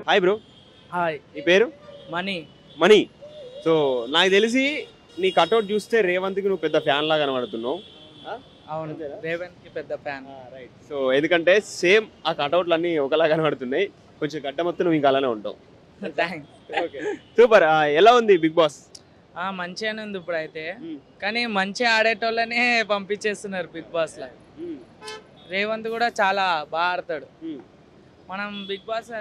Hi bro. Hi. నీ పేరు? Money. Money. So నాకు తెలిసి నీ కట్అవుట్ చూస్తే రేవంత్కి నువ్వు పెద్ద ఫ్యాన్ లాగా కనబడుతున్నావు. అవును, రేవంత్ కి పెద్ద ఫ్యాన్. రైట్. సో ఎందుకంటే సేమ్ ఆ కట్అవుట్లు అన్నీ ఒకలా కనబడుతున్నాయి. కొంచెం గడ్డ మొత్తం నువ్వు ఇంకా అలానే ఉంటావు. థ్యాంక్స్. సూపర్. ఎలా ఉంది బిగ్ బాస్? మంచిగానే ఉంది ఇప్పుడు అయితే, కానీ మంచి ఆడేటోళ్ళనే పంపించేస్తున్నారు బిగ్ బాస్ లో. రేవంత్ కూడా చాలా బాగా ఆడతాడు. మనం బిగ్ బాస్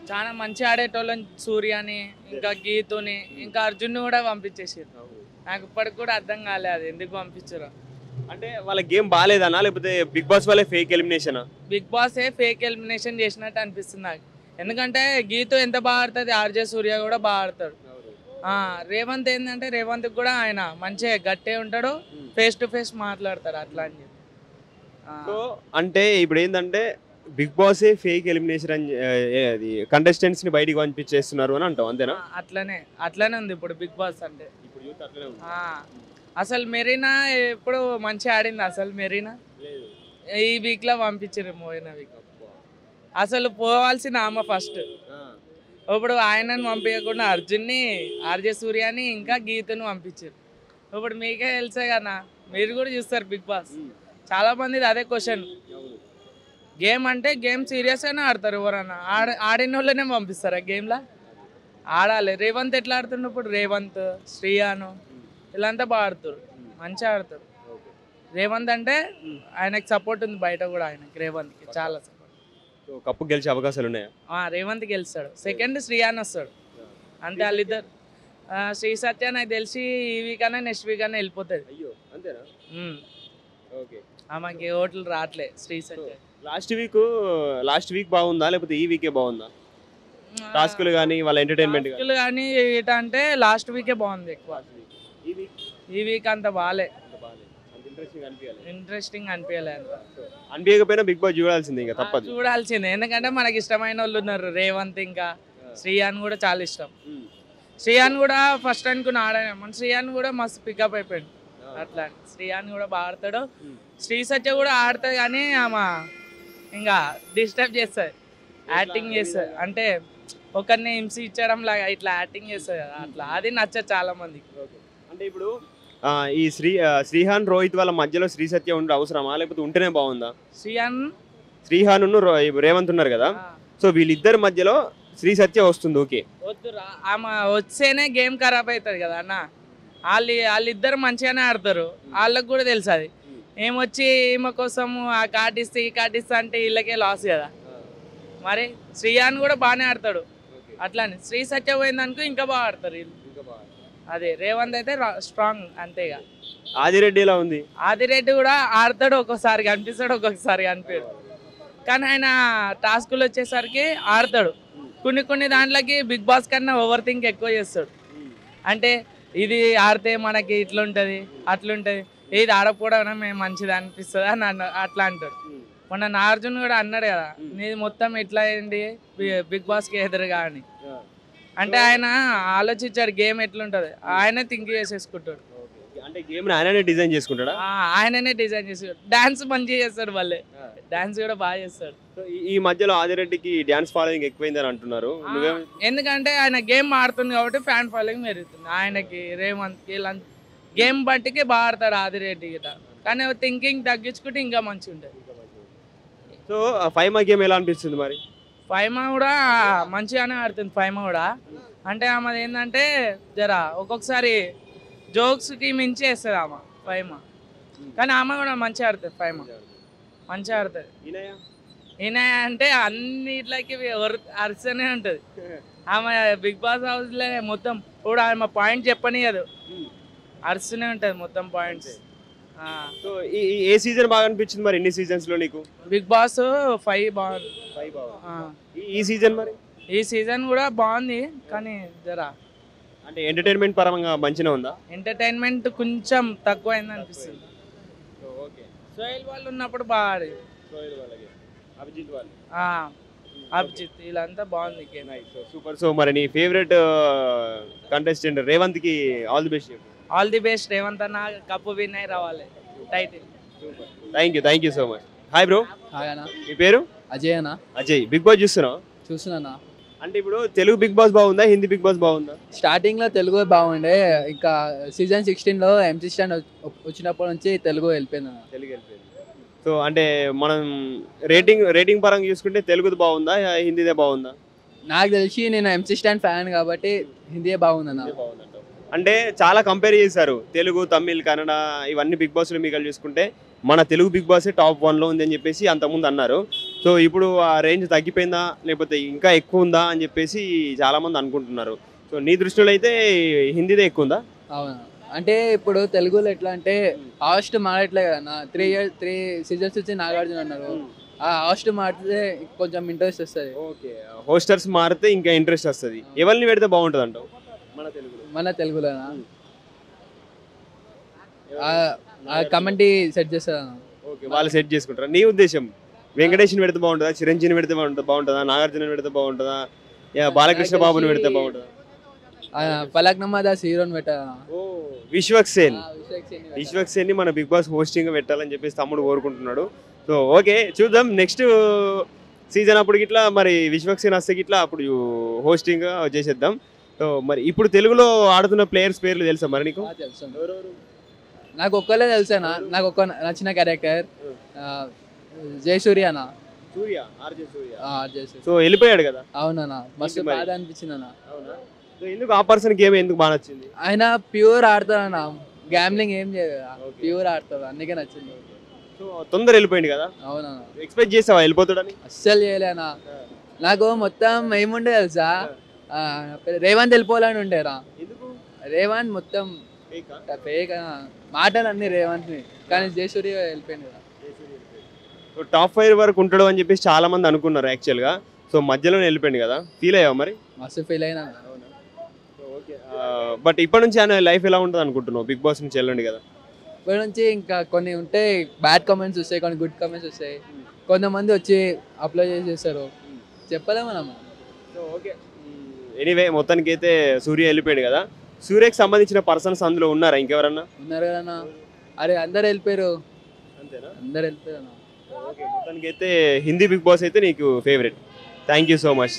చాలా మంచి ఆడేటోళ్ళని సూర్యని, ఇంకా గీతుని, ఇంకా అర్జున్ని కూడా పంపించేసారు. నాకు ఇప్పటికి కూడా అర్థం కాలేదు ఎందుకు పంపించారు. అంటే వాళ్ళ గేమ్ బాగాలేదనా లేకపోతే బిగ్ బాస్ వాళ్ళే ఫేక్ ఎలిమినేషన్? బిగ్ బాసే ఫేక్ ఎలిమినేషన్ చేసినట్టు అనిపిస్తుంది నాకు. ఎందుకంటే గీతు ఎంత బాగా ఆడుతుంది, ఆర్జే సూర్య కూడా బాగా ఆడతాడు. రేవంత్ ఏంటంటే రేవంత్ కూడా ఆయన మంచిగా గట్టే ఉంటాడు, ఫేస్ టు ఫేస్ మాట్లాడతాడు అట్లా అని చెప్పి. సో అంటే ఇప్పుడు ఏంటంటే బిగ్ బాసే ఫేక్ ఎలిమినేషన్ అని అది కంటెస్టెంట్స్ ని బయటికి పంపించేస్తున్నారు అని అంటావు, అంతేనా? అట్లనే ఉంది ఇప్పుడు బిగ్ బాస్ అంటే. అసలు మెరీనా ఎప్పుడు మంచిగా ఆడింది. అసలు మెరీనా ఈ వీక్ లో పంపించారు, పోయిన వీక్. అసలు పోవాల్సిన ఆమె ఫస్ట్. ఇప్పుడు ఆయనను పంపించకుండా అర్జున్ని, ఆర్జే సూర్యని, ఇంకా గీతను పంపించారు. ఇప్పుడు మీకే తెలుసే కదా, మీరు కూడా చూస్తారు బిగ్ బాస్. చాలా మంది అదే క్వశ్చన్. గేమ్ అంటే గేమ్ సీరియస్ అయినా ఆడతారు. ఎవరన్నా ఆడిన వాళ్ళనే పంపిస్తారు ఆ గేమ్లో. ఆడాలి. రేవంత్ ఎట్లా ఆడుతుండే ఇప్పుడు? రేవంత్, శ్రీయాను వీళ్ళంతా బాగా ఆడుతారు, మంచిగా ఆడతారు. రేవంత్ అంటే ఆయనకి సపోర్ట్ ఉంది బయట కూడా. ఆయనకి రేవంత్కి చాలా సపోర్ట్. కప్పు గెలిచే అవకాశాలు ఉన్నాయా? రేవంత్ గెలుస్తాడు. సెకండ్ శ్రీయాన్ వస్తాడు అంతే. వాళ్ళిద్దరు. శ్రీ సత్య నాకు తెలిసి ఈ వీక్ అన్నా నెక్స్ట్ వీక్ అన్నా వెళ్ళిపోతుంది. ఆమెకి ఓట్లు రావట్లే శ్రీ సత్య. లాస్ట్ వీక్ బాగుందా లేకపోతే ఈ వీకే బాగుందా? టాస్కులు కానీ వాళ్ళ ఎంటర్టైన్మెంట్ కానీ అంటే లాస్ట్ వీకే బాగుంది ఎక్కువ. ఈ వీక్ అంత బాగాలే, ఇంట్రెస్టింగ్ అనిపించలేదు. అనిపించకపోయినా బిగ్ బాస్ చూడాల్సిందే, ఇంకా తప్పదు చూడాల్సిందే. ఎందుకంటే మనకి ఇష్టమైన వాళ్ళు ఉన్నారు. రేవంత్ ఇంకా శ్రీయాన్ కూడా చాలా ఇష్టం. శ్రీయాన్ కూడా ఫస్ట్ అనుకుని ఆడాను, మన శ్రీయాన్ కూడా మస్తు పికప్ అయిపోయాడు. అట్లా శ్రీయాన్ కూడా బాగా ఆడతాడు. శ్రీ సత్య కూడా ఆడుతుంది, కానీ ఆమె ఇంకా డిస్టర్బ్ చేస్తుంది, యాక్టింగ్ చేస్తుంది. అంటే ఒకరిని హింస ఇచ్చడం లాగా ఇట్లా యాక్టింగ్ చేస్తుంది కదా, అట్లా అది నచ్చదు చాలా మందికి. అంటే ఇప్పుడు ఈ శ్రీహాన్ రోహిత్ వాళ్ళ మధ్యలో శ్రీ సత్య ఉండే అవసరమా లేకపోతే ఉంటేనే బాగుందా? శ్రీహాన్ రేవంత్ ఉన్నారు కదా, సో వీళ్ళిద్దరి మధ్యలో శ్రీ సత్య వస్తుంది, ఓకే. వద్దురా, ఆమె వచ్చేనే గేమ్ ఖరాబ్ అవుతుంది కదా అన్న. వాళ్ళిద్దరు మంచిగానే ఆడతారు, వాళ్ళకి కూడా తెలుసు అది. ఏమొచ్చి ఈమె కోసం ఆ కార్డిస్తే ఈ కార్డిస్తా అంటే వీళ్ళకే లాస్ కదా. మరి శ్రీయాన్ కూడా బాగానే ఆడతాడు. అట్లానే శ్రీ సత్య పోయిందనుకో ఇంకా బాగా ఆడతారు వీళ్ళు. అదే రేవంత్ అయితే స్ట్రాంగ్ అంతేగా. ఆదిరెడ్డి ఎలా ఉంది? ఆదిరెడ్డి కూడా ఆడతాడు, ఒక్కొక్కసారి కనిపిస్తాడు, ఒక్కొక్కసారి కనిపించాడు. కానీ ఆయన టాస్కులు వచ్చేసరికి ఆడతాడు. కొన్ని దాంట్లోకి బిగ్ బాస్ కన్నా ఓవర్ థింక్ ఎక్కువ చేస్తాడు. అంటే ఇది ఆడితే మనకి ఇట్లుంటుంది అట్లుంటుంది, ఇది ఆడకపోవడం మేము మంచిది అనిపిస్తుంది అని అట్లా అంటాడు. మొన్న నాగార్జున కూడా అన్నాడు కదా, నీది మొత్తం ఎట్లా అయింది బిగ్ బాస్కి ఎదురుగా అని. అంటే ఆయన ఆలోచించాడు గేమ్ ఎట్లుంటుంది, ఆయనే థింక్ చేసేసుకుంటాడు. అంటే గేమ్ ఆయననే డిజైన్ చేసుకుంటాడా? ఆయననే డిజైన్ చేసుకుంటాడు. డాన్స్ మంచిగా చేస్తాడు, వాళ్ళే డాన్స్ కూడా బాగా చేస్తాడు. ఈ మధ్యలో ఆదిరెడ్డికి డాన్స్ ఫాలోయింగ్ ఎక్కువైందని అంటున్నారు. ఎందుకంటే ఆయన గేమ్ ఆడుతుంది కాబట్టి ఫ్యాన్ ఫాలోయింగ్ పెరుగుతుంది. ఆయనకి రేవంత్కి గేమ్ బట్టికి బాగా ఆడతాడు ఆదిరెడ్డి గిట. కానీ థింకింగ్ తగ్గించుకుంటే ఇంకా మంచిగా ఉంటుంది. సో ఫైమా గేమ్ ఎలా అనిపిస్తుంది మరి? ఫైమా కూడా మంచిగానే ఆడుతుంది. ఫైమా కూడా అంటే ఆమెది ఏంటంటే జరా ఒక్కొక్కసారి జోక్స్కి మించి వేస్తుంది ఆమె ఫైమా. కానీ ఆమె కూడా మంచిగా ఆడుతుంది. ఫైమా మంచిగా ఆడుతుంది. ఈయన అంటే అన్నిట్లకి అరిస్తూనే ఉంటుంది ఆమె. బిగ్ బాస్ హౌస్లో మొత్తం కూడా ఆమె పాయింట్ చెప్పనియదు, అరుస్తూనే ఉంటుంది మొత్తం పాయింట్స్. సో ఏ సీజన్ బాగా అనిపించింది మరి? ఎన్ని సీజన్స్ లో నీకు? బిగ్ బాస్ 5 బాగుంది. ఈ సీజన్ మరి? ఈ సీజన్ కూడా బాగుంది, కానీ జరా అంటే ఎంటర్టైన్మెంట్ పరంగా మంచిగా ఉందా? ఎంటర్టైన్మెంట్ కొంచెం తక్కువ అయింది అనిపిస్తుంది. సోహెల్ వాళ్ళు ఉన్నప్పుడు బాగా ఆడేది. అభిజిత్ వీళ్ళంతా బాగుంది గేమ్. సూపర్. సో మరి నీ ఫేవరెట్ కంటెస్టెంట్ రేవంత్ కి all the best. All the best Revanth అన్న, కప్పు విన్ అయి రావాలి, title. Thank you so much. Hi bro. Hi అన్న. మీ పేరు? అజయ్ అన్న. అజయ్, బిగ్ బాస్ చూస్తున్నావు? చూస్తున్నా. అంటే ఇప్పుడు తెలుగు బిగ్ బాస్ బాగుందా, హిందీ బిగ్ బాస్ బాగుందా? స్టార్టింగ్ లో తెలుగు బాగుండే, ఇంకా సీజన్ 16 లో ఎంసీ స్టాండ్ వచ్చినప్పటి నుంచి తెలుగు వెళ్ళిపోయింది అన్న. తెలుగు వెళ్ళిపోయింది. సో అంటే మనం రేటింగ్ పరంగా చూసుకుంటే తెలుగుది బాగుందా, హిందీదే బాగుందా? నాకు తెలిసి నేను ఎంసీ స్టాండ్ ఫ్యాన్ కాబట్టి హిందీ బాగుందన్న. అంటే చాలా కంపేర్ చేశారు తెలుగు, తమిళ్, కన్నడ ఇవన్నీ బిగ్ బాస్లు మీకు చూసుకుంటే మన తెలుగు బిగ్ బాస్ టాప్ 1లో ఉంది అని చెప్పేసి అంతకుముందు అన్నారు. సో ఇప్పుడు ఆ రేంజ్ తగ్గిపోయిందా లేకపోతే ఇంకా ఎక్కువ ఉందా అని చెప్పేసి చాలా మంది అనుకుంటున్నారు. సో నీ దృష్టిలో అయితే హిందీదే ఎక్కువ ఉందా? అవునా, అంటే ఇప్పుడు తెలుగులో ఎట్లా అంటే హాస్ట్ మారట్లే కదా, 3 సీజన్స్ వచ్చి నాగార్జున అన్నారు. ఆ హాస్ట్ మారితే కొంచెం ఇంట్రెస్ట్ వస్తుంది. ఓకే, హోస్టర్స్ మారితే ఇంకా ఇంట్రెస్ట్ వస్తుంది. ఎవరిని పెడితే బాగుంటుంది అంటావు మన తెలుగులోనా? కమెంటీ సెట్ చేస్తారు అన్న. ఓకే, వాళ్ళు సెట్ చేసుకుంటారా? నీ ఉద్దేశం వెంకటేష్ని పెడితే బాగుంటుందా, చిరంజీవిని పెడితే బాగుంటుందా, నాగార్జున పెడితే బాగుంటుందా, బాలకృష్ణ బాబుని పెడితే బాగుంటుందా? పలక్నమా దాస్ హీరోని పెట్టారు. విశ్వక్ సేన్ ని మన బిగ్ బాస్ హోస్టింగ్ పెట్టాలని చెప్పేసి తమ్ముడు కోరుకుంటున్నాడు. సో ఓకే, చూద్దాం నెక్స్ట్ సీజన్ అప్పుడు గిట్లా మరి విశ్వక్ సేన్ వస్తే గిట్లా అప్పుడు హోస్టింగ్ చేసేద్దాం. సో మరి ఇప్పుడు తెలుగులో ఆడుతున్న ప్లేయర్స్ పేర్లు తెలుసా మరి నీకు? తెలుసు, నాకు ఒక్కలే తెలుసానా. నాకు ఒక్క నచ్చిన క్యారెక్టర్ జయసూర్య అన్న. సో వెళ్ళిపోయాడు కదా. అవునన్నా, మస్తు బాధ అనిపించింది అన్న. ఎందుకు ఆ పర్సన్ గేమ్ ఎందుకు బాగా నచ్చింది? ఆయన ప్యూర్ ఆడతాడన్న, గ్యామ్లింగ్ ఏం చేయదు, ప్యూర్ ఆడతాడు, అందుకే నచ్చింది. సో తొందర వెళ్ళిపోయింది కదా. అవునన్నా, ఎక్స్పెక్ట్ చేసావా వెళ్ళిపోతాడని? అస్సలు చేయలేనా. నాకు మొత్తం ఏముండే తెలుసా, రేవంత్ వెళ్ళిపోవాలని ఉండేరా. రేవంత్ మొత్తం ఫేక్ మాటలు అన్ని రేవంత్, కానీ జయసూర్య వెళ్ళిపోయింది కదా. టాప్ 5 వరకు ఉంటాడు అని చెప్పేసి చాలా మంది అనుకున్నారు యాక్చువల్గా. సో మధ్యలోనే వెళ్ళిపోయింది కదా, ఫీల్ అయ్యావా మరి? మస్తు ఫీల్ అయినా. బట్ ఇప్పటి నుంచి ఆయన లైఫ్ ఎలా ఉంటుంది అనుకుంటున్నావు? బిగ్ బాస్ నుంచి వెళ్ళండి కదా. ఇప్పటి నుంచి ఇంకా కొన్ని ఉంటాయి, బ్యాడ్ కామెంట్స్ వస్తాయి, కొన్ని గుడ్ కామెంట్స్ వస్తాయి. కొంతమంది వచ్చి అప్లై చేసేస్తారు, చెప్పలేము మనం. సో ఓకే, ఎనీవే మొత్తానికి అయితే సూర్య వెళ్ళిపోయాడు కదా. సూర్యకి సంబంధించిన పర్సన్స్ అందులో ఉన్నారా ఇంకెవరన్నా? ఉన్నారు కదన్నా. అరే అందరు వెళ్ళిపోయారు, అంతేనా? అందరు వెళ్ళిపోయారు. ఓకే, మొత్తానికి అయితే హిందీ బిగ్ బాస్ అయితే నీకు favourite. Thank you so much.